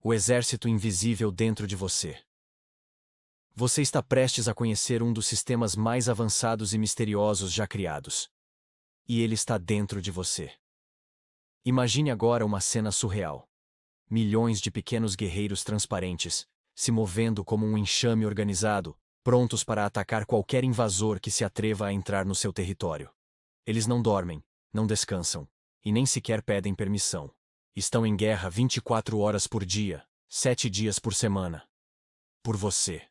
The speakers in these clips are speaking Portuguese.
O exército invisível dentro de você. Você está prestes a conhecer um dos sistemas mais avançados e misteriosos já criados. E ele está dentro de você. Imagine agora uma cena surreal. Milhões de pequenos guerreiros transparentes, se movendo como um enxame organizado, prontos para atacar qualquer invasor que se atreva a entrar no seu território. Eles não dormem, não descansam, e nem sequer pedem permissão. Estão em guerra 24 horas por dia, 7 dias por semana. Por você.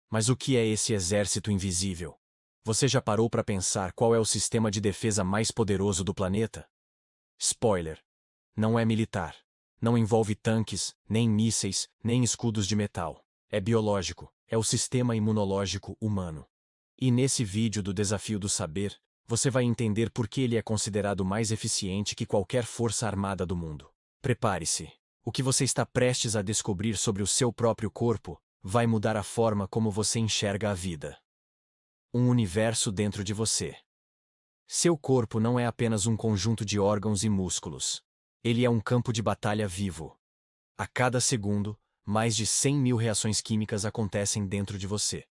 Mas o que é esse exército invisível? Você já parou para pensar qual é o sistema de defesa mais poderoso do planeta? Spoiler. Não é militar. Não envolve tanques, nem mísseis, nem escudos de metal. É biológico, é o sistema imunológico humano. E nesse vídeo do Desafio do Saber, você vai entender por que ele é considerado mais eficiente que qualquer força armada do mundo. Prepare-se. O que você está prestes a descobrir sobre o seu próprio corpo vai mudar a forma como você enxerga a vida. Um universo dentro de você. Seu corpo não é apenas um conjunto de órgãos e músculos. Ele é um campo de batalha vivo. A cada segundo, mais de 100.000 reações químicas acontecem dentro de você.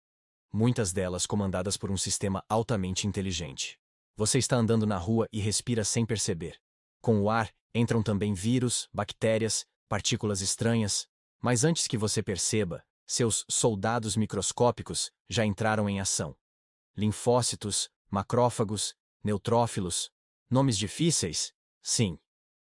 Muitas delas comandadas por um sistema altamente inteligente. Você está andando na rua e respira sem perceber. Com o ar, entram também vírus, bactérias, partículas estranhas, mas antes que você perceba, seus soldados microscópicos já entraram em ação. Linfócitos, macrófagos, neutrófilos. Nomes difíceis? Sim.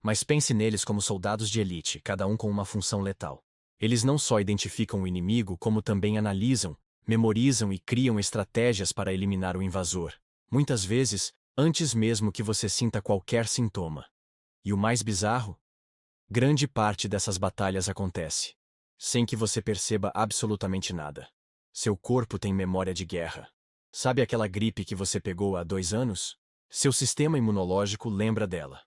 Mas pense neles como soldados de elite, cada um com uma função letal. Eles não só identificam o inimigo, como também analisam, memorizam e criam estratégias para eliminar o invasor. Muitas vezes, antes mesmo que você sinta qualquer sintoma. E o mais bizarro? Grande parte dessas batalhas acontece sem que você perceba absolutamente nada. Seu corpo tem memória de guerra. Sabe aquela gripe que você pegou há 2 anos? Seu sistema imunológico lembra dela.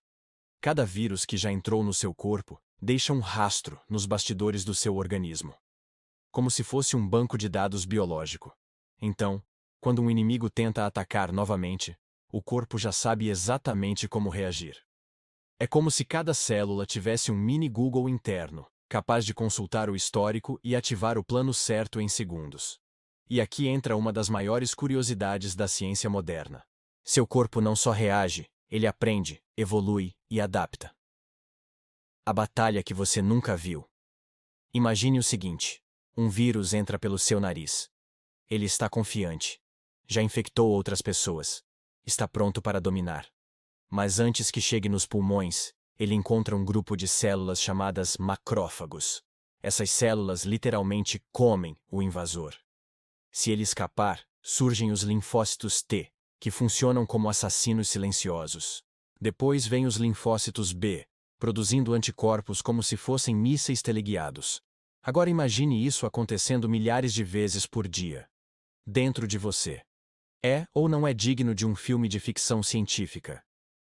Cada vírus que já entrou no seu corpo deixa um rastro nos bastidores do seu organismo. Como se fosse um banco de dados biológico. Então, quando um inimigo tenta atacar novamente, o corpo já sabe exatamente como reagir. É como se cada célula tivesse um mini Google interno, capaz de consultar o histórico e ativar o plano certo em segundos. E aqui entra uma das maiores curiosidades da ciência moderna. Seu corpo não só reage, ele aprende, evolui e adapta. A batalha que você nunca viu. Imagine o seguinte: um vírus entra pelo seu nariz. Ele está confiante. Já infectou outras pessoas. Está pronto para dominar. Mas antes que chegue nos pulmões, ele encontra um grupo de células chamadas macrófagos. Essas células literalmente comem o invasor. Se ele escapar, surgem os linfócitos T, que funcionam como assassinos silenciosos. Depois vêm os linfócitos B, produzindo anticorpos como se fossem mísseis teleguiados. Agora imagine isso acontecendo milhares de vezes por dia. Dentro de você. É ou não é digno de um filme de ficção científica?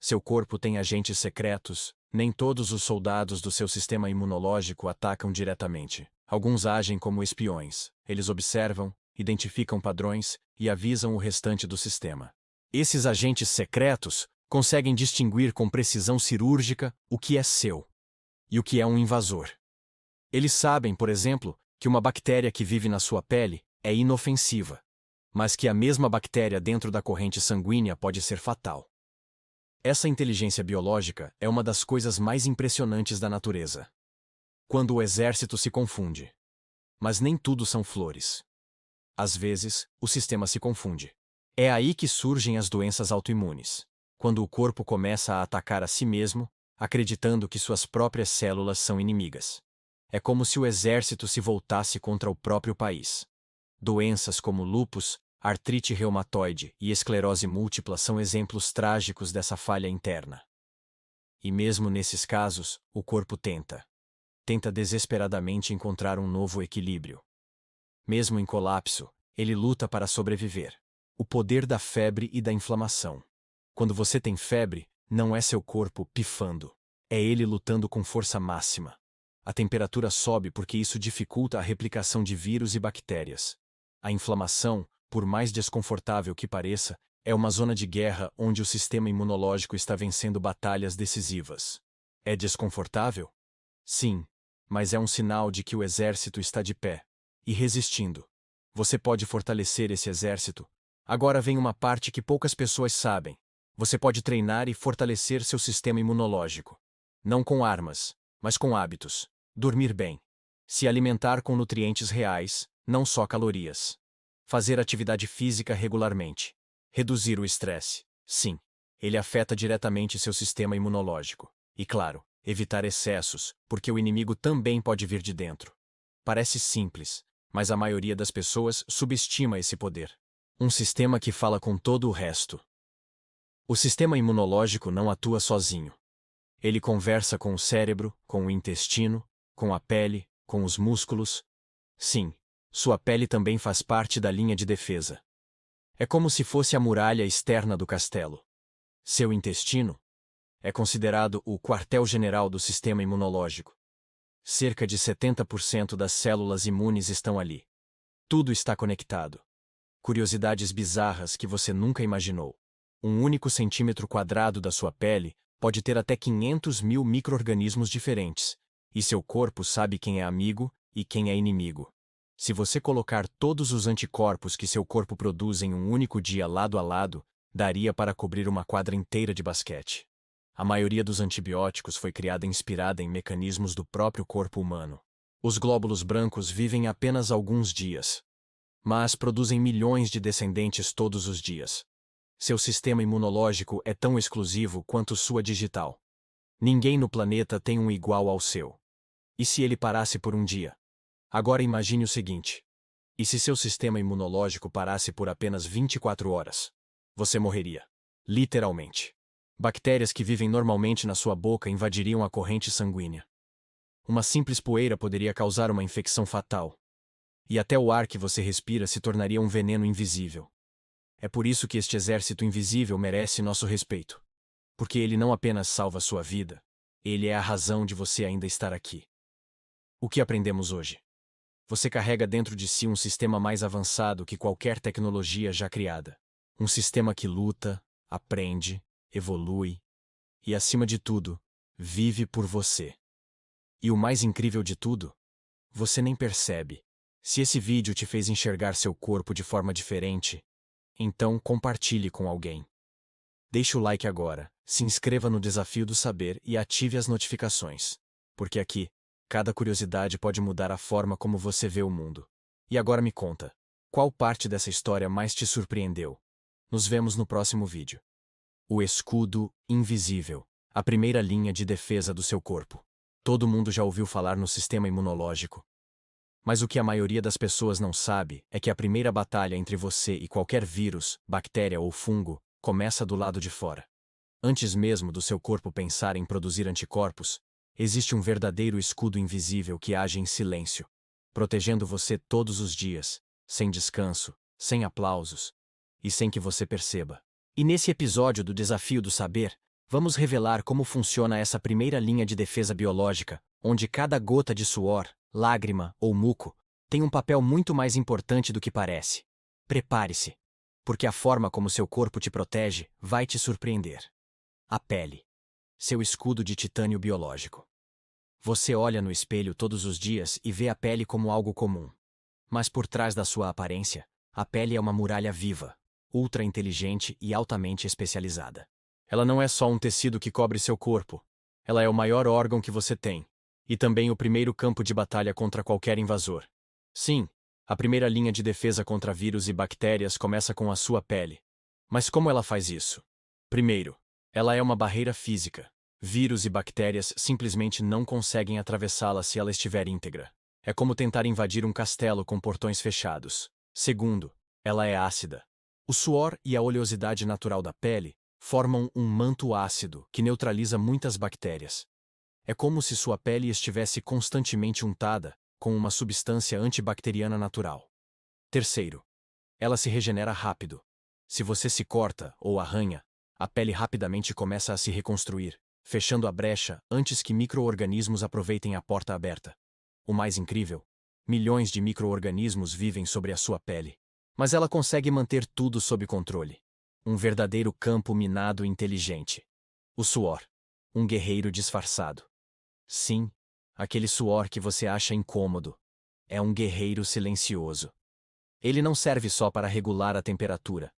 Seu corpo tem agentes secretos, nem todos os soldados do seu sistema imunológico atacam diretamente. Alguns agem como espiões. Eles observam, identificam padrões e avisam o restante do sistema. Esses agentes secretos conseguem distinguir com precisão cirúrgica o que é seu e o que é um invasor. Eles sabem, por exemplo, que uma bactéria que vive na sua pele é inofensiva, mas que a mesma bactéria dentro da corrente sanguínea pode ser fatal. Essa inteligência biológica é uma das coisas mais impressionantes da natureza. Quando o exército se confunde. Mas nem tudo são flores. Às vezes, o sistema se confunde. É aí que surgem as doenças autoimunes. Quando o corpo começa a atacar a si mesmo, acreditando que suas próprias células são inimigas. É como se o exército se voltasse contra o próprio país. Doenças como lúpus, artrite reumatoide e esclerose múltipla são exemplos trágicos dessa falha interna. E mesmo nesses casos, o corpo tenta desesperadamente encontrar um novo equilíbrio. Mesmo em colapso, ele luta para sobreviver. O poder da febre e da inflamação. Quando você tem febre, não é seu corpo pifando. É ele lutando com força máxima. A temperatura sobe porque isso dificulta a replicação de vírus e bactérias. A inflamação, por mais desconfortável que pareça, é uma zona de guerra onde o sistema imunológico está vencendo batalhas decisivas. É desconfortável? Sim, mas é um sinal de que o exército está de pé e resistindo. Você pode fortalecer esse exército. Agora vem uma parte que poucas pessoas sabem. Você pode treinar e fortalecer seu sistema imunológico. Não com armas, mas com hábitos. Dormir bem. Se alimentar com nutrientes reais, não só calorias. Fazer atividade física regularmente. Reduzir o estresse. Sim, ele afeta diretamente seu sistema imunológico. E claro, evitar excessos, porque o inimigo também pode vir de dentro. Parece simples, mas a maioria das pessoas subestima esse poder. Um sistema que fala com todo o resto. O sistema imunológico não atua sozinho. Ele conversa com o cérebro, com o intestino, com a pele, com os músculos. Sim, sua pele também faz parte da linha de defesa. É como se fosse a muralha externa do castelo. Seu intestino é considerado o quartel-general do sistema imunológico. Cerca de 70% das células imunes estão ali. Tudo está conectado. Curiosidades bizarras que você nunca imaginou. Um único centímetro quadrado da sua pele pode ter até 500 mil micro-organismos diferentes, e seu corpo sabe quem é amigo e quem é inimigo. Se você colocar todos os anticorpos que seu corpo produz em um único dia lado a lado, daria para cobrir uma quadra inteira de basquete. A maioria dos antibióticos foi criada inspirada em mecanismos do próprio corpo humano. Os glóbulos brancos vivem apenas alguns dias, mas produzem milhões de descendentes todos os dias. Seu sistema imunológico é tão exclusivo quanto sua digital. Ninguém no planeta tem um igual ao seu. E se ele parasse por um dia? Agora imagine o seguinte. E se seu sistema imunológico parasse por apenas 24 horas? Você morreria. Literalmente. Bactérias que vivem normalmente na sua boca invadiriam a corrente sanguínea. Uma simples poeira poderia causar uma infecção fatal. E até o ar que você respira se tornaria um veneno invisível. É por isso que este exército invisível merece nosso respeito. Porque ele não apenas salva sua vida, ele é a razão de você ainda estar aqui. O que aprendemos hoje? Você carrega dentro de si um sistema mais avançado que qualquer tecnologia já criada. Um sistema que luta, aprende, evolui e, acima de tudo, vive por você. E o mais incrível de tudo? Você nem percebe. Se esse vídeo te fez enxergar seu corpo de forma diferente, então compartilhe com alguém. Deixe o like agora, se inscreva no Desafio do Saber e ative as notificações. Porque aqui, cada curiosidade pode mudar a forma como você vê o mundo. E agora me conta, qual parte dessa história mais te surpreendeu? Nos vemos no próximo vídeo. O escudo invisível, a primeira linha de defesa do seu corpo. Todo mundo já ouviu falar no sistema imunológico. Mas o que a maioria das pessoas não sabe é que a primeira batalha entre você e qualquer vírus, bactéria ou fungo começa do lado de fora. Antes mesmo do seu corpo pensar em produzir anticorpos, existe um verdadeiro escudo invisível que age em silêncio, protegendo você todos os dias, sem descanso, sem aplausos e sem que você perceba. E nesse episódio do Desafio do Saber, vamos revelar como funciona essa primeira linha de defesa biológica, onde cada gota de suor, lágrima ou muco tem um papel muito mais importante do que parece. Prepare-se, porque a forma como seu corpo te protege vai te surpreender. A pele. Seu escudo de titânio biológico. Você olha no espelho todos os dias e vê a pele como algo comum. Mas por trás da sua aparência, a pele é uma muralha viva, ultra inteligente e altamente especializada. Ela não é só um tecido que cobre seu corpo. Ela é o maior órgão que você tem. E também o primeiro campo de batalha contra qualquer invasor. Sim, a primeira linha de defesa contra vírus e bactérias começa com a sua pele. Mas como ela faz isso? Primeiro, ela é uma barreira física. Vírus e bactérias simplesmente não conseguem atravessá-la se ela estiver íntegra. É como tentar invadir um castelo com portões fechados. Segundo, ela é ácida. O suor e a oleosidade natural da pele formam um manto ácido que neutraliza muitas bactérias. É como se sua pele estivesse constantemente untada com uma substância antibacteriana natural. Terceiro, ela se regenera rápido. Se você se corta ou arranha, a pele rapidamente começa a se reconstruir, fechando a brecha antes que micro-organismos aproveitem a porta aberta. O mais incrível, milhões de micro-organismos vivem sobre a sua pele. Mas ela consegue manter tudo sob controle. Um verdadeiro campo minado inteligente. O suor. Um guerreiro disfarçado. Sim, Aquele suor que você acha incômodo. É um guerreiro silencioso. Ele não serve só para regular a temperatura.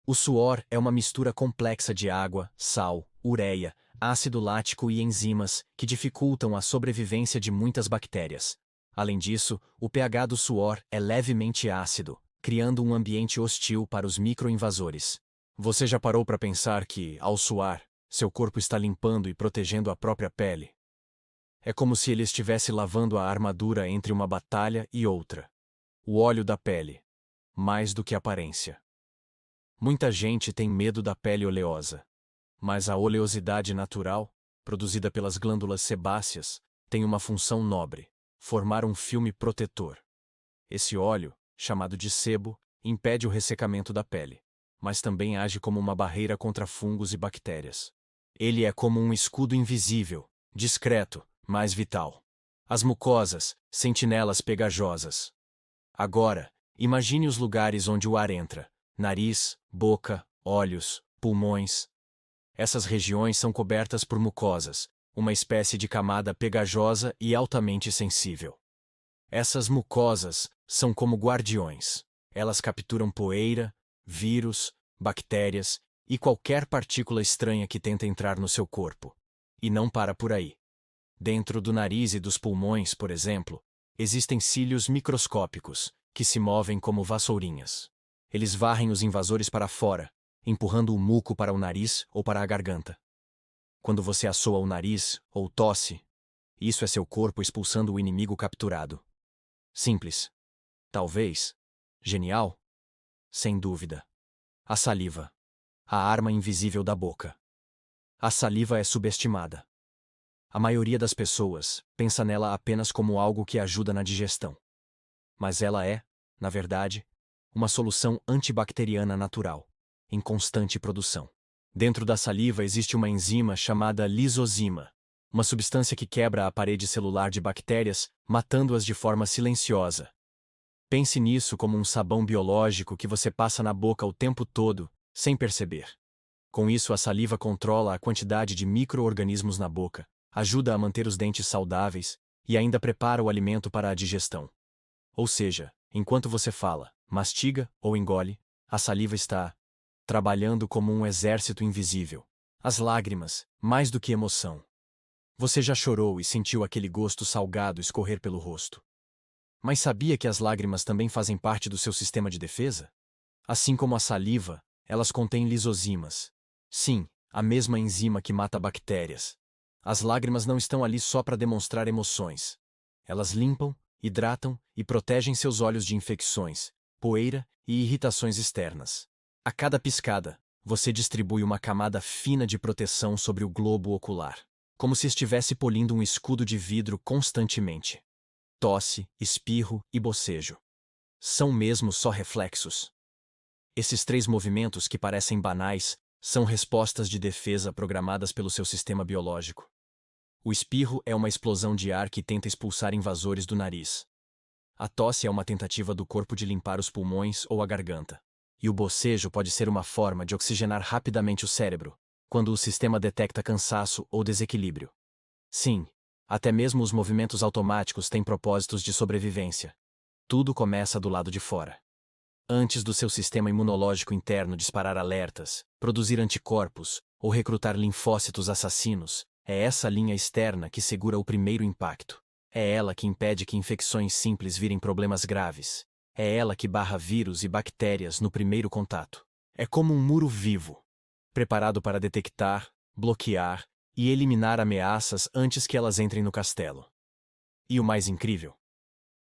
O suor é uma mistura complexa de água, sal, ureia, ácido lático e enzimas que dificultam a sobrevivência de muitas bactérias. Além disso, o pH do suor é levemente ácido, criando um ambiente hostil para os microinvasores. Você já parou para pensar que, ao suar, seu corpo está limpando e protegendo a própria pele? É como se ele estivesse lavando a armadura entre uma batalha e outra. O óleo da pele. Mais do que aparência. Muita gente tem medo da pele oleosa. Mas a oleosidade natural, produzida pelas glândulas sebáceas, tem uma função nobre: formar um filme protetor. Esse óleo, chamado de sebo, impede o ressecamento da pele, mas também age como uma barreira contra fungos e bactérias. Ele é como um escudo invisível, discreto, mas vital. As mucosas, sentinelas pegajosas. Agora, imagine os lugares onde o ar entra: nariz, boca, olhos, pulmões. Essas regiões são cobertas por mucosas, uma espécie de camada pegajosa e altamente sensível. Essas mucosas são como guardiões. Elas capturam poeira, vírus, bactérias e qualquer partícula estranha que tenta entrar no seu corpo. E não para por aí. Dentro do nariz e dos pulmões, por exemplo, existem cílios microscópicos, que se movem como vassourinhas. Eles varrem os invasores para fora, empurrando o muco para o nariz ou para a garganta. Quando você assoa o nariz ou tosse, isso é seu corpo expulsando o inimigo capturado. Simples. Talvez. Genial? Sem dúvida. A saliva. A arma invisível da boca. A saliva é subestimada. A maioria das pessoas pensa nela apenas como algo que ajuda na digestão. Mas ela é, na verdade, uma solução antibacteriana natural, em constante produção. Dentro da saliva existe uma enzima chamada lisozima, uma substância que quebra a parede celular de bactérias, matando-as de forma silenciosa. Pense nisso como um sabão biológico que você passa na boca o tempo todo, sem perceber. Com isso, a saliva controla a quantidade de micro-organismos na boca, ajuda a manter os dentes saudáveis e ainda prepara o alimento para a digestão. Ou seja, enquanto você fala, mastiga ou engole, a saliva está trabalhando como um exército invisível. As lágrimas, mais do que emoção. Você já chorou e sentiu aquele gosto salgado escorrer pelo rosto. Mas sabia que as lágrimas também fazem parte do seu sistema de defesa? Assim como a saliva, elas contêm lisozimas. Sim, a mesma enzima que mata bactérias. As lágrimas não estão ali só para demonstrar emoções. Elas limpam, hidratam e protegem seus olhos de infecções, poeira e irritações externas. A cada piscada, você distribui uma camada fina de proteção sobre o globo ocular, como se estivesse polindo um escudo de vidro constantemente. Tosse, espirro e bocejo. São mesmo só reflexos. Esses 3 movimentos que parecem banais são respostas de defesa programadas pelo seu sistema biológico. O espirro é uma explosão de ar que tenta expulsar invasores do nariz. A tosse é uma tentativa do corpo de limpar os pulmões ou a garganta. E o bocejo pode ser uma forma de oxigenar rapidamente o cérebro, quando o sistema detecta cansaço ou desequilíbrio. Sim, até mesmo os movimentos automáticos têm propósitos de sobrevivência. Tudo começa do lado de fora. Antes do seu sistema imunológico interno disparar alertas, produzir anticorpos ou recrutar linfócitos assassinos, é essa linha externa que segura o primeiro impacto. É ela que impede que infecções simples virem problemas graves. É ela que barra vírus e bactérias no primeiro contato. É como um muro vivo, preparado para detectar, bloquear e eliminar ameaças antes que elas entrem no castelo. E o mais incrível?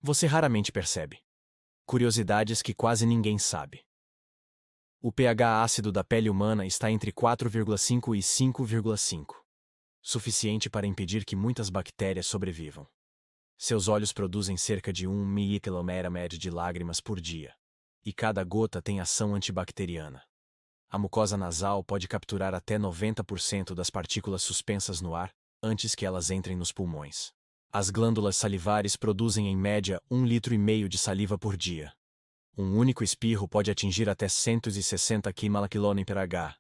Você raramente percebe. Curiosidades que quase ninguém sabe. O pH ácido da pele humana está entre 4,5 e 5,5. Suficiente para impedir que muitas bactérias sobrevivam. Seus olhos produzem cerca de 1 micromédia de lágrimas por dia. E cada gota tem ação antibacteriana. A mucosa nasal pode capturar até 90% das partículas suspensas no ar antes que elas entrem nos pulmões. As glândulas salivares produzem em média 1,5 litro de saliva por dia. Um único espirro pode atingir até 160 kmol/h.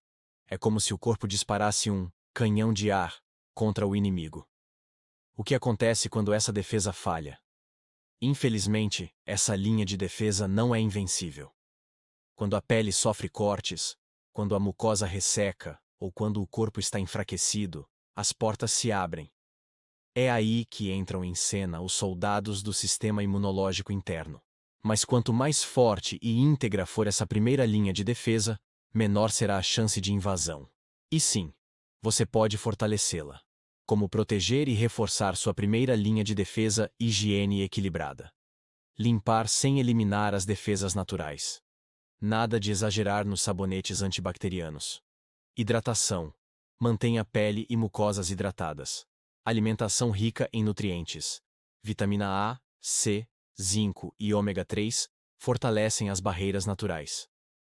É como se o corpo disparasse um canhão de ar contra o inimigo. O que acontece quando essa defesa falha? Infelizmente, essa linha de defesa não é invencível. Quando a pele sofre cortes, quando a mucosa resseca ou quando o corpo está enfraquecido, as portas se abrem. É aí que entram em cena os soldados do sistema imunológico interno. Mas quanto mais forte e íntegra for essa primeira linha de defesa, menor será a chance de invasão. E sim, você pode fortalecê-la. Como proteger e reforçar sua primeira linha de defesa, higiene equilibrada. Limpar sem eliminar as defesas naturais. Nada de exagerar nos sabonetes antibacterianos. Hidratação. Mantenha a pele e mucosas hidratadas. Alimentação rica em nutrientes. Vitamina A, C, zinco e ômega 3 fortalecem as barreiras naturais.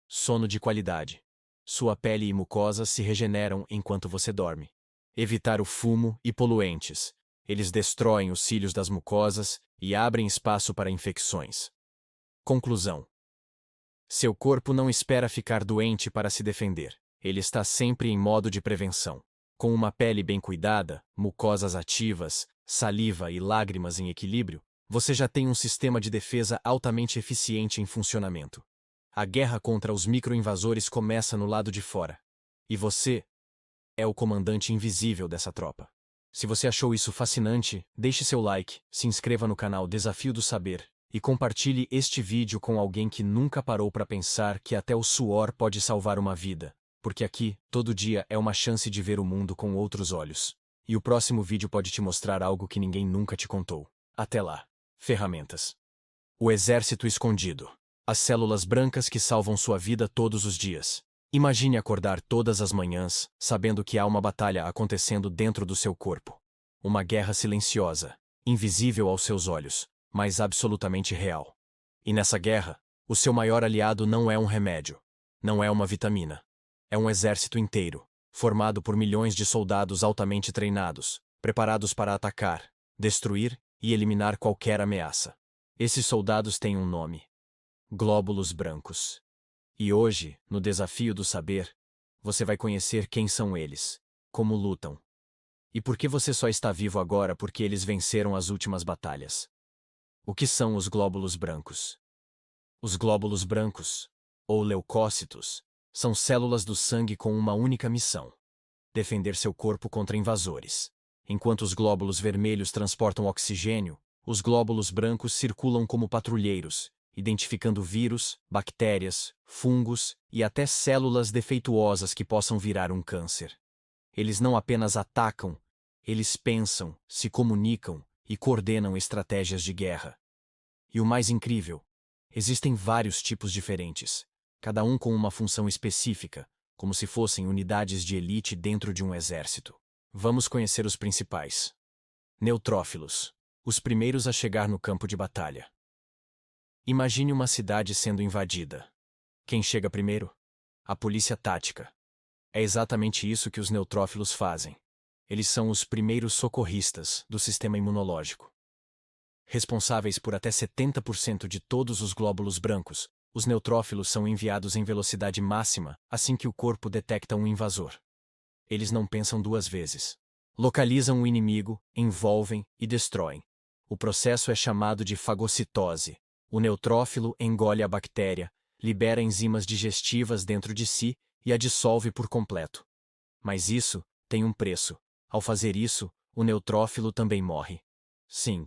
Sono de qualidade. Sua pele e mucosas se regeneram enquanto você dorme. Evitar o fumo e poluentes. Eles destroem os cílios das mucosas e abrem espaço para infecções. Conclusão. Seu corpo não espera ficar doente para se defender. Ele está sempre em modo de prevenção. Com uma pele bem cuidada, mucosas ativas, saliva e lágrimas em equilíbrio, você já tem um sistema de defesa altamente eficiente em funcionamento. A guerra contra os microinvasores começa no lado de fora. E você é o comandante invisível dessa tropa. Se você achou isso fascinante, deixe seu like, se inscreva no canal Desafio do Saber e compartilhe este vídeo com alguém que nunca parou para pensar que até o suor pode salvar uma vida, porque aqui, todo dia é uma chance de ver o mundo com outros olhos. E o próximo vídeo pode te mostrar algo que ninguém nunca te contou. Até lá. Ferramentas. O exército escondido. As células brancas que salvam sua vida todos os dias. Imagine acordar todas as manhãs, sabendo que há uma batalha acontecendo dentro do seu corpo. Uma guerra silenciosa, invisível aos seus olhos, mas absolutamente real. E nessa guerra, o seu maior aliado não é um remédio, não é uma vitamina. É um exército inteiro, formado por milhões de soldados altamente treinados, preparados para atacar, destruir e eliminar qualquer ameaça. Esses soldados têm um nome: glóbulos brancos. E hoje, no Desafio do Saber, você vai conhecer quem são eles, como lutam. E por que você só está vivo agora porque eles venceram as últimas batalhas. O que são os glóbulos brancos? Os glóbulos brancos, ou leucócitos, são células do sangue com uma única missão: defender seu corpo contra invasores. Enquanto os glóbulos vermelhos transportam oxigênio, os glóbulos brancos circulam como patrulheiros, identificando vírus, bactérias, fungos e até células defeituosas que possam virar um câncer. Eles não apenas atacam, eles pensam, se comunicam e coordenam estratégias de guerra. E o mais incrível, existem vários tipos diferentes, cada um com uma função específica, como se fossem unidades de elite dentro de um exército. Vamos conhecer os principais. Neutrófilos, os primeiros a chegar no campo de batalha. Imagine uma cidade sendo invadida. Quem chega primeiro? A polícia tática. É exatamente isso que os neutrófilos fazem. Eles são os primeiros socorristas do sistema imunológico. Responsáveis por até 70% de todos os glóbulos brancos, os neutrófilos são enviados em velocidade máxima assim que o corpo detecta um invasor. Eles não pensam duas vezes. Localizam o inimigo, envolvem e destroem. O processo é chamado de fagocitose. O neutrófilo engole a bactéria, libera enzimas digestivas dentro de si e a dissolve por completo. Mas isso tem um preço. Ao fazer isso, o neutrófilo também morre. Sim,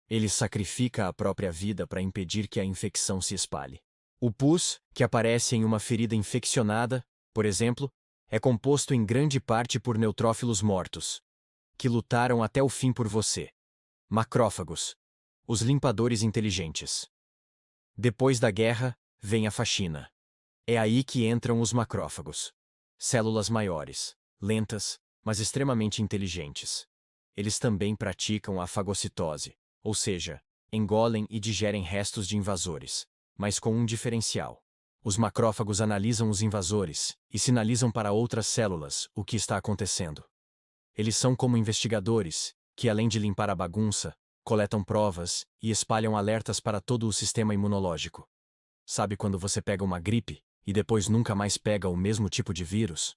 ele sacrifica a própria vida para impedir que a infecção se espalhe. O pus, que aparece em uma ferida infeccionada, por exemplo, é composto em grande parte por neutrófilos mortos, que lutaram até o fim por você. Macrófagos, os limpadores inteligentes. Depois da guerra, vem a faxina. É aí que entram os macrófagos. Células maiores, lentas, mas extremamente inteligentes. Eles também praticam a fagocitose, ou seja, engolem e digerem restos de invasores, mas com um diferencial. Os macrófagos analisam os invasores e sinalizam para outras células o que está acontecendo. Eles são como investigadores, que além de limpar a bagunça, coletam provas e espalham alertas para todo o sistema imunológico. Sabe quando você pega uma gripe e depois nunca mais pega o mesmo tipo de vírus?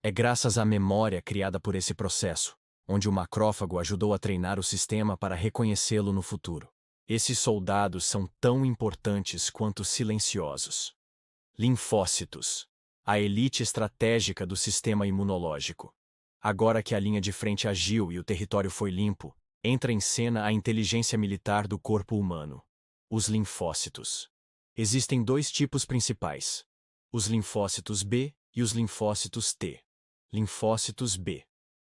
É graças à memória criada por esse processo. onde o macrófago ajudou a treinar o sistema para reconhecê-lo no futuro. Esses soldados são tão importantes quanto silenciosos. Linfócitos, a elite estratégica do sistema imunológico. Agora que a linha de frente agiu e o território foi limpo, entra em cena a inteligência militar do corpo humano. Os linfócitos. Existem dois tipos principais: os linfócitos B e os linfócitos T. Linfócitos B.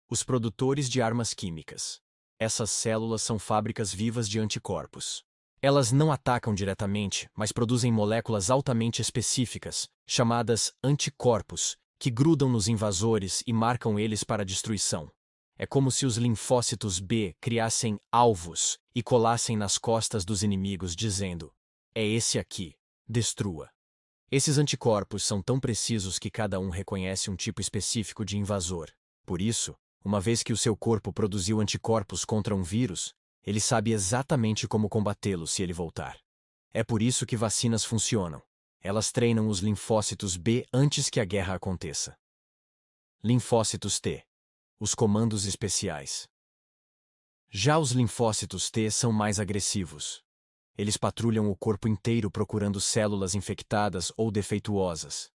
Os produtores de armas químicas. Essas células são fábricas vivas de anticorpos. Elas não atacam diretamente, mas produzem moléculas altamente específicas, chamadas anticorpos, que grudam nos invasores e marcam eles para a destruição. É como se os linfócitos B criassem alvos e colassem nas costas dos inimigos, dizendo: "É esse aqui, destrua." Esses anticorpos são tão precisos que cada um reconhece um tipo específico de invasor. Por isso, uma vez que o seu corpo produziu anticorpos contra um vírus, ele sabe exatamente como combatê-lo se ele voltar. É por isso que vacinas funcionam. Elas treinam os linfócitos B antes que a guerra aconteça. Linfócitos T. Os comandos especiais. Já os linfócitos T são mais agressivos. Eles patrulham o corpo inteiro procurando células infectadas ou defeituosas.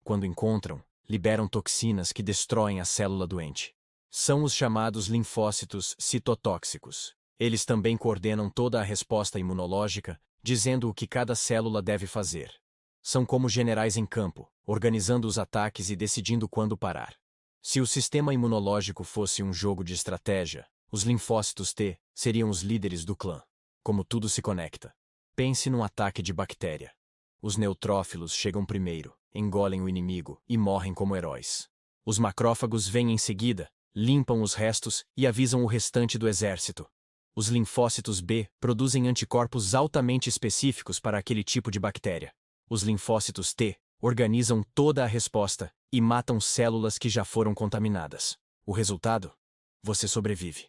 Quando encontram, liberam toxinas que destroem a célula doente. São os chamados linfócitos citotóxicos. Eles também coordenam toda a resposta imunológica, dizendo o que cada célula deve fazer. São como generais em campo, organizando os ataques e decidindo quando parar. Se o sistema imunológico fosse um jogo de estratégia, os linfócitos T seriam os líderes do clã. Como tudo se conecta. Pense num ataque de bactéria. Os neutrófilos chegam primeiro, engolem o inimigo e morrem como heróis. Os macrófagos vêm em seguida, limpam os restos e avisam o restante do exército. Os linfócitos B produzem anticorpos altamente específicos para aquele tipo de bactéria. Os linfócitos T organizam toda a resposta e matam células que já foram contaminadas. O resultado? Você sobrevive.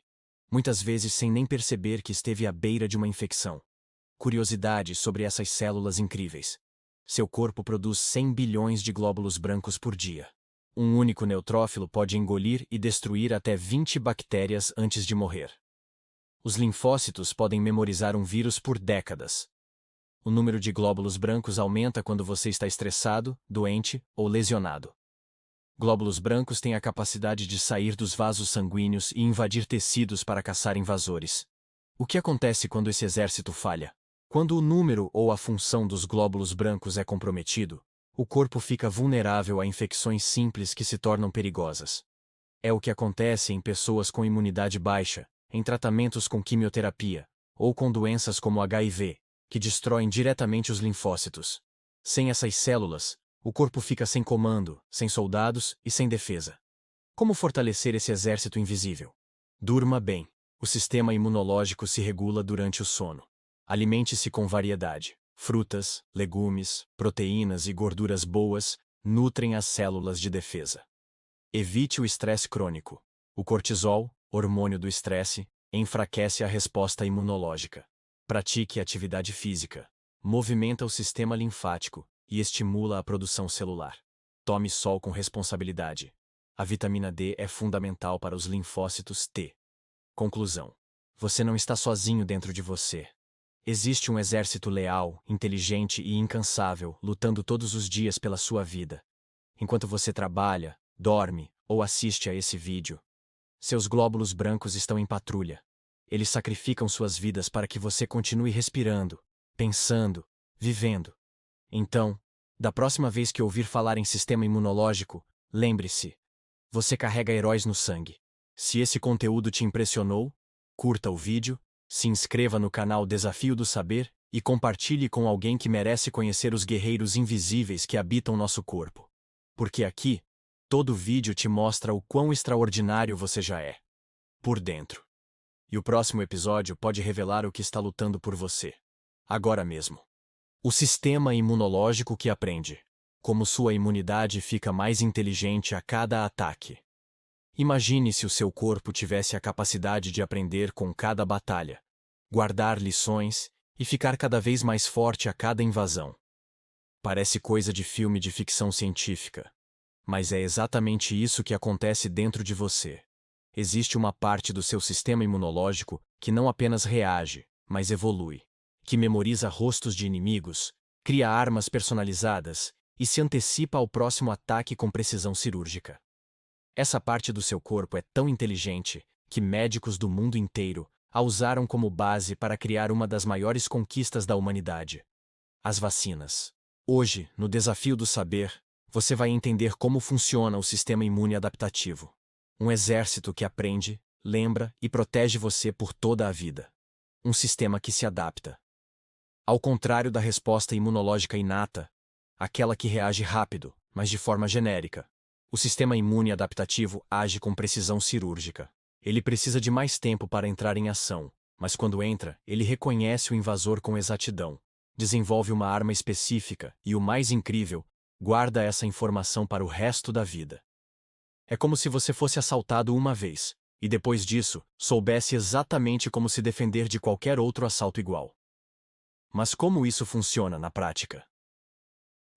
Muitas vezes sem nem perceber que esteve à beira de uma infecção. Curiosidade sobre essas células incríveis. Seu corpo produz 100 bilhões de glóbulos brancos por dia. Um único neutrófilo pode engolir e destruir até 20 bactérias antes de morrer. Os linfócitos podem memorizar um vírus por décadas. O número de glóbulos brancos aumenta quando você está estressado, doente ou lesionado. Glóbulos brancos têm a capacidade de sair dos vasos sanguíneos e invadir tecidos para caçar invasores. O que acontece quando esse exército falha? Quando o número ou a função dos glóbulos brancos é comprometido, o corpo fica vulnerável a infecções simples que se tornam perigosas. É o que acontece em pessoas com imunidade baixa, em tratamentos com quimioterapia, ou com doenças como HIV, que destroem diretamente os linfócitos. Sem essas células, o corpo fica sem comando, sem soldados e sem defesa. Como fortalecer esse exército invisível? Durma bem. O sistema imunológico se regula durante o sono. Alimente-se com variedade. Frutas, legumes, proteínas e gorduras boas nutrem as células de defesa. Evite o estresse crônico. O cortisol, hormônio do estresse, enfraquece a resposta imunológica. Pratique atividade física. Movimenta o sistema linfático e estimula a produção celular. Tome sol com responsabilidade. A vitamina D é fundamental para os linfócitos T. Conclusão. Você não está sozinho dentro de você. Existe um exército leal, inteligente e incansável lutando todos os dias pela sua vida. Enquanto você trabalha, dorme ou assiste a esse vídeo, seus glóbulos brancos estão em patrulha. Eles sacrificam suas vidas para que você continue respirando, pensando, vivendo. Então, da próxima vez que ouvir falar em sistema imunológico, lembre-se: você carrega heróis no sangue. Se esse conteúdo te impressionou, curta o vídeo, se inscreva no canal Desafio do Saber e compartilhe com alguém que merece conhecer os guerreiros invisíveis que habitam nosso corpo. Porque aqui, todo vídeo te mostra o quão extraordinário você já é. Por dentro. E o próximo episódio pode revelar o que está lutando por você. Agora mesmo. O sistema imunológico que aprende. Como sua imunidade fica mais inteligente a cada ataque. Imagine se o seu corpo tivesse a capacidade de aprender com cada batalha, guardar lições e ficar cada vez mais forte a cada invasão. Parece coisa de filme de ficção científica, mas é exatamente isso que acontece dentro de você. existe uma parte do seu sistema imunológico que não apenas reage, mas evolui, que memoriza rostos de inimigos, cria armas personalizadas e se antecipa ao próximo ataque com precisão cirúrgica. Essa parte do seu corpo é tão inteligente que médicos do mundo inteiro a usaram como base para criar uma das maiores conquistas da humanidade: as vacinas. Hoje, no Desafio do Saber, você vai entender como funciona o sistema imune adaptativo. Um exército que aprende, lembra e protege você por toda a vida. Um sistema que se adapta. Ao contrário da resposta imunológica inata, aquela que reage rápido, mas de forma genérica, o sistema imune adaptativo age com precisão cirúrgica. Ele precisa de mais tempo para entrar em ação, mas quando entra, ele reconhece o invasor com exatidão, desenvolve uma arma específica e, o mais incrível, guarda essa informação para o resto da vida. É como se você fosse assaltado uma vez, e depois disso, soubesse exatamente como se defender de qualquer outro assalto igual. Mas como isso funciona na prática?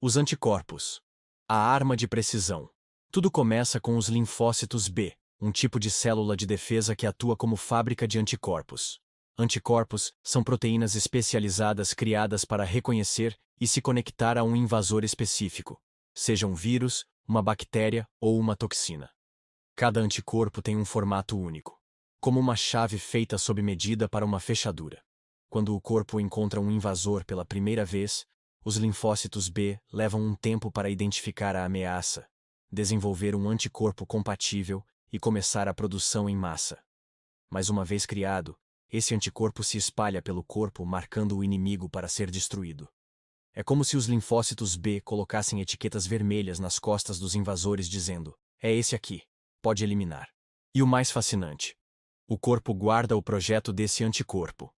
Os anticorpos. A arma de precisão. Tudo começa com os linfócitos B, um tipo de célula de defesa que atua como fábrica de anticorpos. Anticorpos são proteínas especializadas criadas para reconhecer e se conectar a um invasor específico, seja um vírus, uma bactéria ou uma toxina. Cada anticorpo tem um formato único, como uma chave feita sob medida para uma fechadura. Quando o corpo encontra um invasor pela primeira vez, os linfócitos B levam um tempo para identificar a ameaça, desenvolver um anticorpo compatível e começar a produção em massa. Mas uma vez criado, esse anticorpo se espalha pelo corpo marcando o inimigo para ser destruído. É como se os linfócitos B colocassem etiquetas vermelhas nas costas dos invasores dizendo: é esse aqui, pode eliminar. E o mais fascinante: o corpo guarda o projeto desse anticorpo.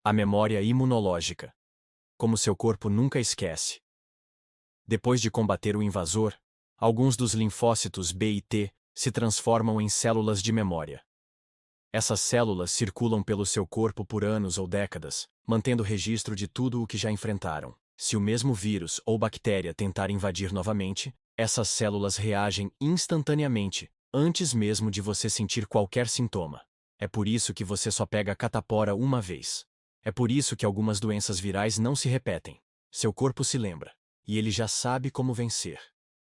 A memória imunológica. Como seu corpo nunca esquece. Depois de combater o invasor, alguns dos linfócitos B e T se transformam em células de memória. Essas células circulam pelo seu corpo por anos ou décadas, mantendo registro de tudo o que já enfrentaram. Se o mesmo vírus ou bactéria tentar invadir novamente, essas células reagem instantaneamente, antes mesmo de você sentir qualquer sintoma. É por isso que você só pega catapora uma vez. É por isso que algumas doenças virais não se repetem. Seu corpo se lembra, e ele já sabe como vencer.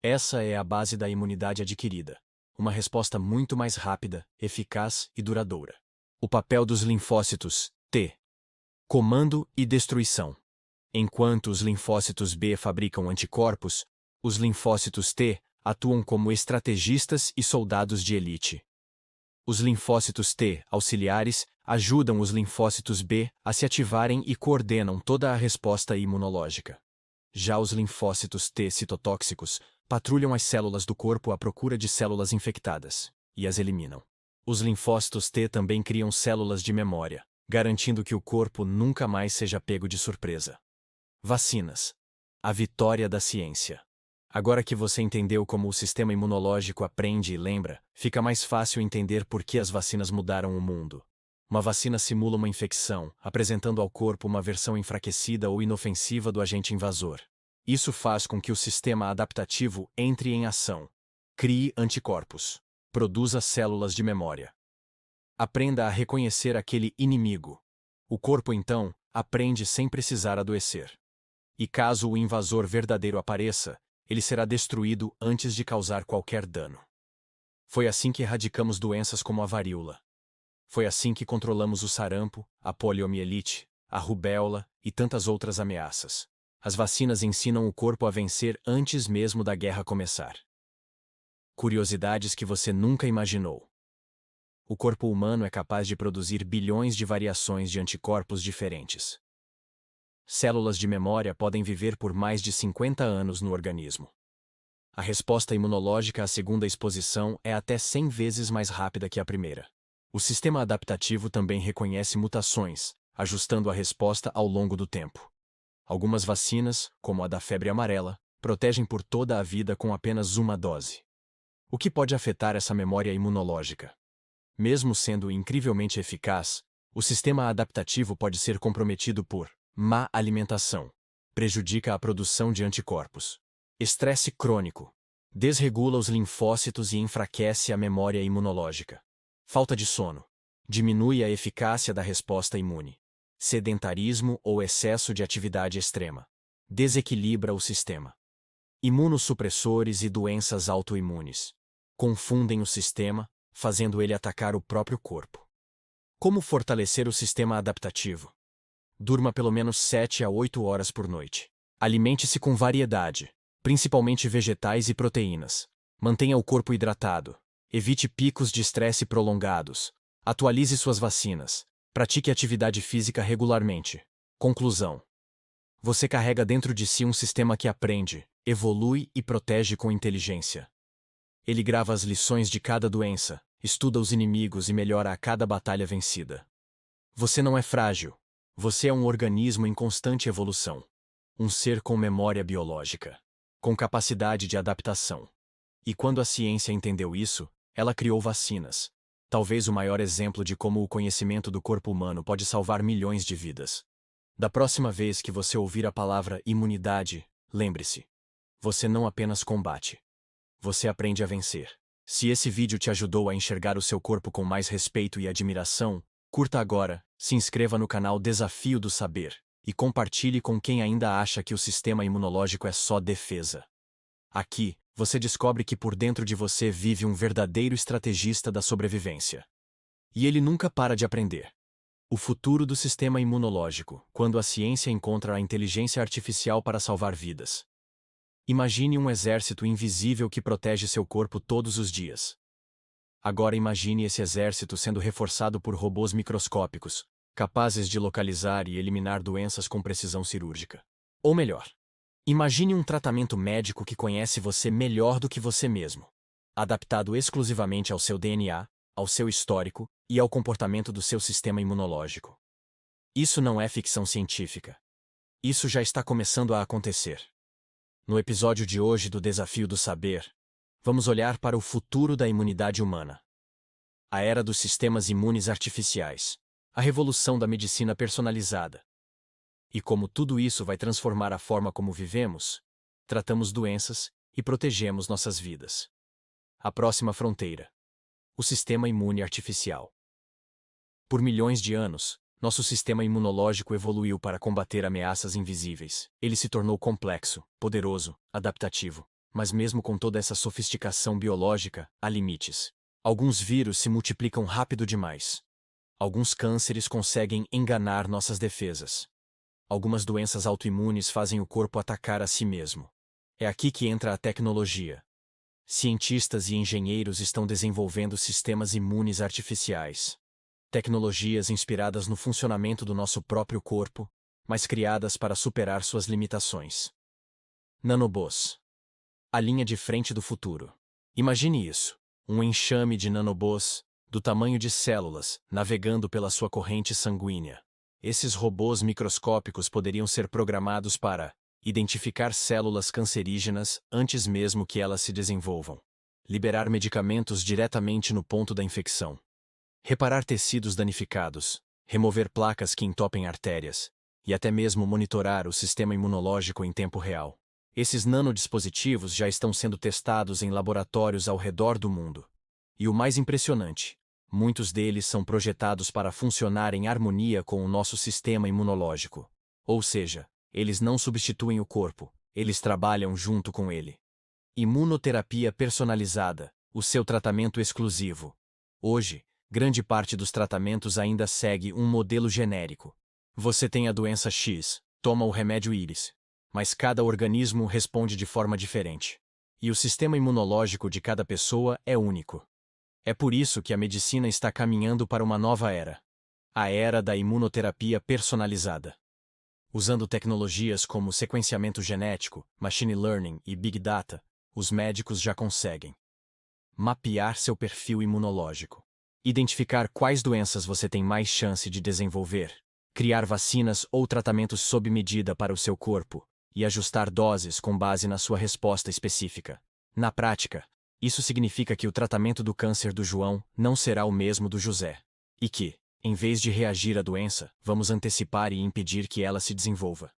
Essa é a base da imunidade adquirida. Uma resposta muito mais rápida, eficaz e duradoura. O papel dos linfócitos T. Comando e destruição. Enquanto os linfócitos B fabricam anticorpos, os linfócitos T atuam como estrategistas e soldados de elite. Os linfócitos T auxiliares ajudam os linfócitos B a se ativarem e coordenam toda a resposta imunológica. Já os linfócitos T citotóxicos patrulham as células do corpo à procura de células infectadas e as eliminam. Os linfócitos T também criam células de memória, garantindo que o corpo nunca mais seja pego de surpresa. Vacinas. A vitória da ciência. Agora que você entendeu como o sistema imunológico aprende e lembra, fica mais fácil entender por que as vacinas mudaram o mundo. Uma vacina simula uma infecção, apresentando ao corpo uma versão enfraquecida ou inofensiva do agente invasor. Isso faz com que o sistema adaptativo entre em ação. Crie anticorpos. Produza células de memória. Aprenda a reconhecer aquele inimigo. O corpo, então, aprende sem precisar adoecer. E caso o invasor verdadeiro apareça, ele será destruído antes de causar qualquer dano. Foi assim que erradicamos doenças como a varíola. Foi assim que controlamos o sarampo, a poliomielite, a rubéola e tantas outras ameaças. As vacinas ensinam o corpo a vencer antes mesmo da guerra começar. Curiosidades que você nunca imaginou. O corpo humano é capaz de produzir bilhões de variações de anticorpos diferentes. Células de memória podem viver por mais de 50 anos no organismo. A resposta imunológica à segunda exposição é até 100 vezes mais rápida que a primeira. O sistema adaptativo também reconhece mutações, ajustando a resposta ao longo do tempo. Algumas vacinas, como a da febre amarela, protegem por toda a vida com apenas uma dose. O que pode afetar essa memória imunológica? Mesmo sendo incrivelmente eficaz, o sistema adaptativo pode ser comprometido por má alimentação. Prejudica a produção de anticorpos. Estresse crônico. Desregula os linfócitos e enfraquece a memória imunológica. Falta de sono. Diminui a eficácia da resposta imune. Sedentarismo ou excesso de atividade extrema. Desequilibra o sistema. Imunossupressores e doenças autoimunes. Confundem o sistema, fazendo ele atacar o próprio corpo. Como fortalecer o sistema adaptativo? Durma pelo menos 7 a 8 horas por noite. Alimente-se com variedade, principalmente vegetais e proteínas. Mantenha o corpo hidratado. Evite picos de estresse prolongados. Atualize suas vacinas. Pratique atividade física regularmente. Conclusão: você carrega dentro de si um sistema que aprende, evolui e protege com inteligência. Ele grava as lições de cada doença, estuda os inimigos e melhora a cada batalha vencida. Você não é frágil. Você é um organismo em constante evolução. Um ser com memória biológica, com capacidade de adaptação. E quando a ciência entendeu isso, ela criou vacinas. Talvez o maior exemplo de como o conhecimento do corpo humano pode salvar milhões de vidas. Da próxima vez que você ouvir a palavra imunidade, lembre-se: você não apenas combate. Você aprende a vencer. Se esse vídeo te ajudou a enxergar o seu corpo com mais respeito e admiração, curta agora, se inscreva no canal Desafio do Saber e compartilhe com quem ainda acha que o sistema imunológico é só defesa. Aqui, você descobre que por dentro de você vive um verdadeiro estrategista da sobrevivência. E ele nunca para de aprender. O futuro do sistema imunológico, quando a ciência encontra a inteligência artificial para salvar vidas. Imagine um exército invisível que protege seu corpo todos os dias. Agora imagine esse exército sendo reforçado por robôs microscópicos, capazes de localizar e eliminar doenças com precisão cirúrgica. Ou melhor, imagine um tratamento médico que conhece você melhor do que você mesmo, adaptado exclusivamente ao seu DNA, ao seu histórico e ao comportamento do seu sistema imunológico. Isso não é ficção científica. Isso já está começando a acontecer. No episódio de hoje do Desafio do Saber, vamos olhar para o futuro da imunidade humana. A era dos sistemas imunes artificiais. A revolução da medicina personalizada. E como tudo isso vai transformar a forma como vivemos, tratamos doenças e protegemos nossas vidas. A próxima fronteira. O sistema imune artificial. Por milhões de anos, nosso sistema imunológico evoluiu para combater ameaças invisíveis. Ele se tornou complexo, poderoso, adaptativo. Mas mesmo com toda essa sofisticação biológica, há limites. Alguns vírus se multiplicam rápido demais. Alguns cânceres conseguem enganar nossas defesas. Algumas doenças autoimunes fazem o corpo atacar a si mesmo. É aqui que entra a tecnologia. Cientistas e engenheiros estão desenvolvendo sistemas imunes artificiais. Tecnologias inspiradas no funcionamento do nosso próprio corpo, mas criadas para superar suas limitações. Nanobots. A linha de frente do futuro. Imagine isso: um enxame de nanobots, do tamanho de células, navegando pela sua corrente sanguínea. Esses robôs microscópicos poderiam ser programados para identificar células cancerígenas antes mesmo que elas se desenvolvam, liberar medicamentos diretamente no ponto da infecção, reparar tecidos danificados, remover placas que entopem artérias, e até mesmo monitorar o sistema imunológico em tempo real. Esses nanodispositivos já estão sendo testados em laboratórios ao redor do mundo. E o mais impressionante: muitos deles são projetados para funcionar em harmonia com o nosso sistema imunológico. Ou seja, eles não substituem o corpo, eles trabalham junto com ele. Imunoterapia personalizada, o seu tratamento exclusivo. Hoje, grande parte dos tratamentos ainda segue um modelo genérico. Você tem a doença X, toma o remédio Y. Mas cada organismo responde de forma diferente. E o sistema imunológico de cada pessoa é único. É por isso que a medicina está caminhando para uma nova era. A era da imunoterapia personalizada. Usando tecnologias como sequenciamento genético, machine learning e big data, os médicos já conseguem mapear seu perfil imunológico, identificar quais doenças você tem mais chance de desenvolver, criar vacinas ou tratamentos sob medida para o seu corpo, e ajustar doses com base na sua resposta específica. Na prática, isso significa que o tratamento do câncer do João não será o mesmo do José. E que, em vez de reagir à doença, vamos antecipar e impedir que ela se desenvolva.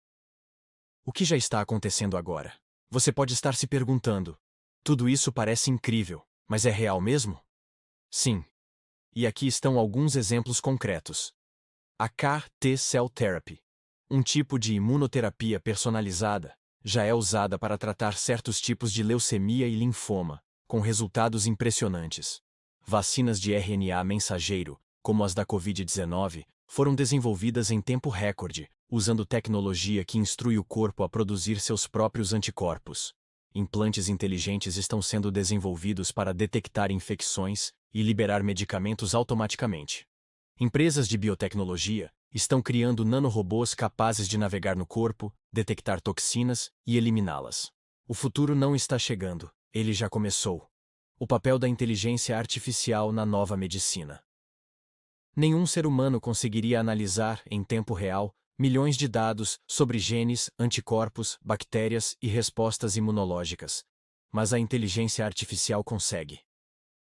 O que já está acontecendo agora? Você pode estar se perguntando: tudo isso parece incrível, mas é real mesmo? Sim. E aqui estão alguns exemplos concretos. A CAR T-Cell Therapy, um tipo de imunoterapia personalizada, já é usada para tratar certos tipos de leucemia e linfoma, com resultados impressionantes. Vacinas de RNA mensageiro, como as da Covid-19, foram desenvolvidas em tempo recorde, usando tecnologia que instrui o corpo a produzir seus próprios anticorpos. Implantes inteligentes estão sendo desenvolvidos para detectar infecções e liberar medicamentos automaticamente. Empresas de biotecnologia estão criando nanorobôs capazes de navegar no corpo, detectar toxinas e eliminá-las. O futuro não está chegando, ele já começou. O papel da inteligência artificial na nova medicina. Nenhum ser humano conseguiria analisar, em tempo real, milhões de dados sobre genes, anticorpos, bactérias e respostas imunológicas. Mas a inteligência artificial consegue.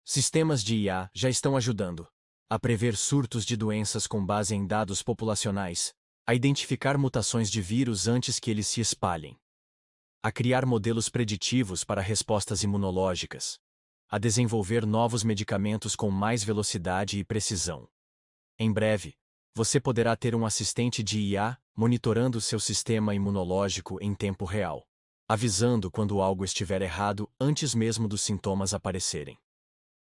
Sistemas de IA já estão ajudando a prever surtos de doenças com base em dados populacionais, a identificar mutações de vírus antes que eles se espalhem, a criar modelos preditivos para respostas imunológicas, a desenvolver novos medicamentos com mais velocidade e precisão. Em breve, você poderá ter um assistente de IA monitorando seu sistema imunológico em tempo real, avisando quando algo estiver errado antes mesmo dos sintomas aparecerem.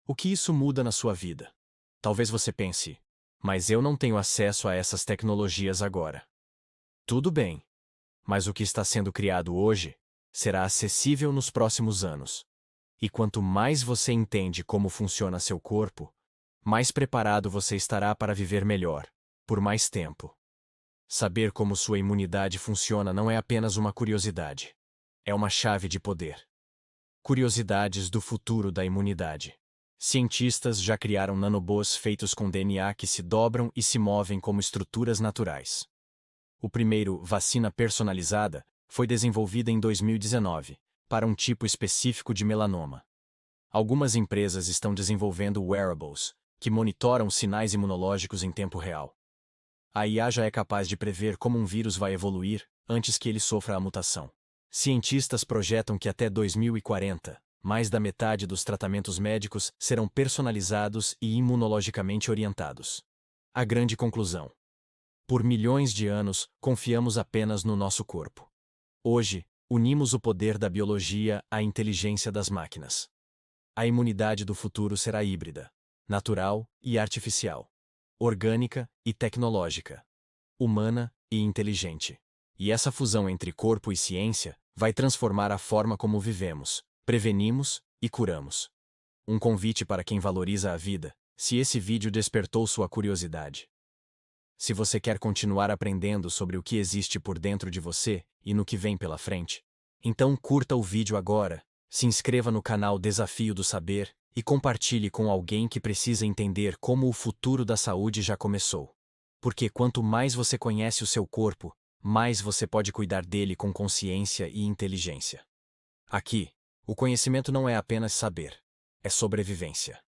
O que isso muda na sua vida? Talvez você pense, mas eu não tenho acesso a essas tecnologias agora. Tudo bem, mas o que está sendo criado hoje será acessível nos próximos anos. E quanto mais você entende como funciona seu corpo, mais preparado você estará para viver melhor, por mais tempo. Saber como sua imunidade funciona não é apenas uma curiosidade. É uma chave de poder. Curiosidades do futuro da imunidade. Cientistas já criaram nanobôs feitos com DNA que se dobram e se movem como estruturas naturais. O primeiro, vacina personalizada, foi desenvolvida em 2019, para um tipo específico de melanoma. Algumas empresas estão desenvolvendo wearables, que monitoram sinais imunológicos em tempo real. A IA já é capaz de prever como um vírus vai evoluir antes que ele sofra a mutação. Cientistas projetam que até 2040, mais da metade dos tratamentos médicos serão personalizados e imunologicamente orientados. A grande conclusão. Por milhões de anos, confiamos apenas no nosso corpo. Hoje, unimos o poder da biologia à inteligência das máquinas. A imunidade do futuro será híbrida, natural e artificial, orgânica e tecnológica, humana e inteligente. E essa fusão entre corpo e ciência vai transformar a forma como vivemos, prevenimos e curamos. Um convite para quem valoriza a vida, se esse vídeo despertou sua curiosidade. Se você quer continuar aprendendo sobre o que existe por dentro de você e no que vem pela frente, então curta o vídeo agora, se inscreva no canal Desafio do Saber e compartilhe com alguém que precisa entender como o futuro da saúde já começou. Porque quanto mais você conhece o seu corpo, mais você pode cuidar dele com consciência e inteligência. Aqui, o conhecimento não é apenas saber, é sobrevivência.